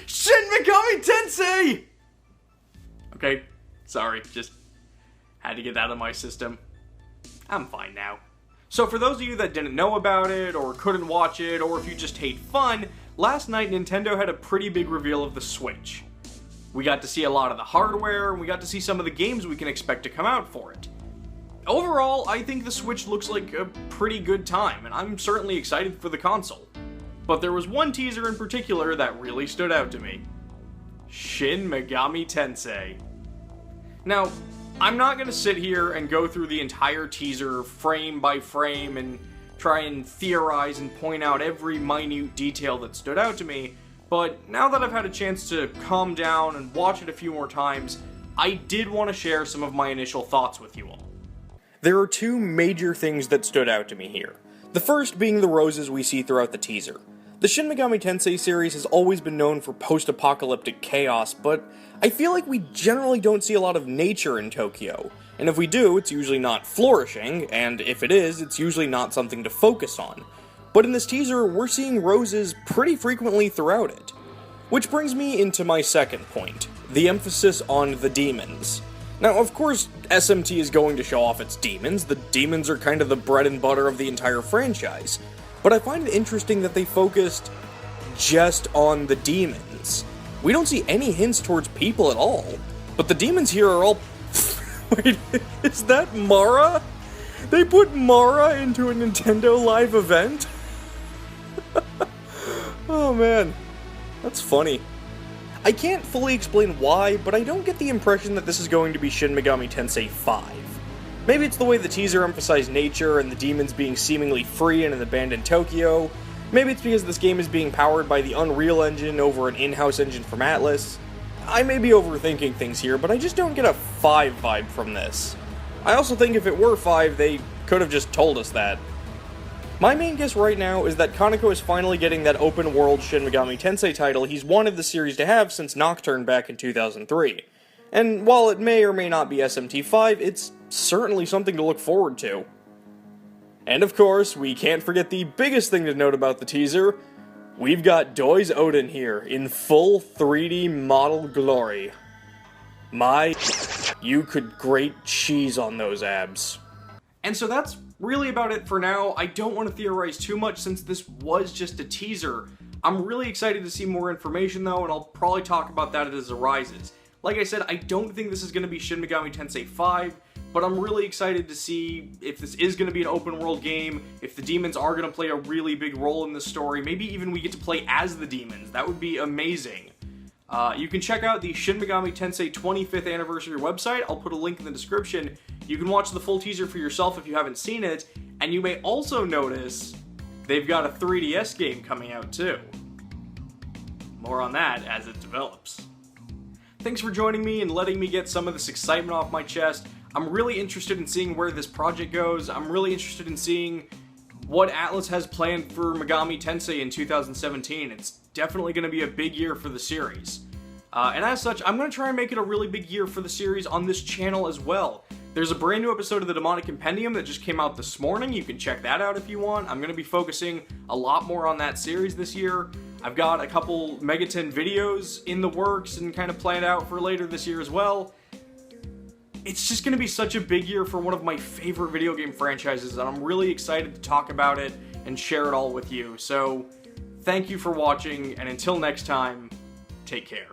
Shin Megami Tensei! Okay, sorry, just had to get that out of my system. I'm fine now. So for those of you that didn't know about it, or couldn't watch it, or if you just hate fun, last night Nintendo had a pretty big reveal of the Switch. We got to see a lot of the hardware, and we got to see some of the games we can expect to come out for it. Overall, I think the Switch looks like a pretty good time, and I'm certainly excited for the console. But there was one teaser in particular that really stood out to me. Shin Megami Tensei. Now, I'm not going to sit here and go through the entire teaser frame by frame and try and theorize and point out every minute detail that stood out to me, but now that I've had a chance to calm down and watch it a few more times, I did want to share some of my initial thoughts with you all. There are two major things that stood out to me here. The first being the roses we see throughout the teaser. The Shin Megami Tensei series has always been known for post-apocalyptic chaos, but I feel like we generally don't see a lot of nature in Tokyo. And if we do, it's usually not flourishing, and if it is, it's usually not something to focus on. But in this teaser, we're seeing roses pretty frequently throughout it. Which brings me into my second point, the emphasis on the demons. Now, of course, SMT is going to show off its demons. The demons are kind of the bread and butter of the entire franchise. But I find it interesting that they focused just on the demons. We don't see any hints towards people at all. But the demons here are all... Wait, is that Mara? They put Mara into a Nintendo Live event? Oh man, that's funny. I can't fully explain why, but I don't get the impression that this is going to be Shin Megami Tensei 5. Maybe it's the way the teaser emphasized nature and the demons being seemingly free in an abandoned Tokyo. Maybe it's because this game is being powered by the Unreal Engine over an in-house engine from Atlus. I may be overthinking things here, but I just don't get a 5 vibe from this. I also think if it were 5, they could have just told us that. My main guess right now is that Kaneko is finally getting that open-world Shin Megami Tensei title he's wanted the series to have since Nocturne back in 2003. And while it may or may not be SMT5, it's certainly something to look forward to. And of course, we can't forget the biggest thing to note about the teaser. We've got Doi's Odin here, in full 3D model glory. You could grate cheese on those abs. And so that's really about it for now. I don't want to theorize too much since this was just a teaser. I'm really excited to see more information though, and I'll probably talk about that as it arises. Like I said, I don't think this is going to be Shin Megami Tensei 5, but I'm really excited to see if this is going to be an open world game, if the demons are going to play a really big role in the story, maybe even we get to play as the demons. That would be amazing. You can check out the Shin Megami Tensei 25th anniversary website. I'll put a link in the description. You can watch the full teaser for yourself if you haven't seen it, and you may also notice they've got a 3DS game coming out too. More on that as it develops. Thanks for joining me and letting me get some of this excitement off my chest. I'm really interested in seeing where this project goes. I'm really interested in seeing what Atlus has planned for Megami Tensei in 2017. It's definitely going to be a big year for the series. And as such, I'm going to try and make it a really big year for the series on this channel as well. There's a brand new episode of the Demonic Compendium that just came out this morning. You can check that out if you want. I'm going to be focusing a lot more on that series this year. I've got a couple Megaton videos in the works and kind of planned out for later this year as well. It's just going to be such a big year for one of my favorite video game franchises, and I'm really excited to talk about it and share it all with you. So, thank you for watching, and until next time, take care.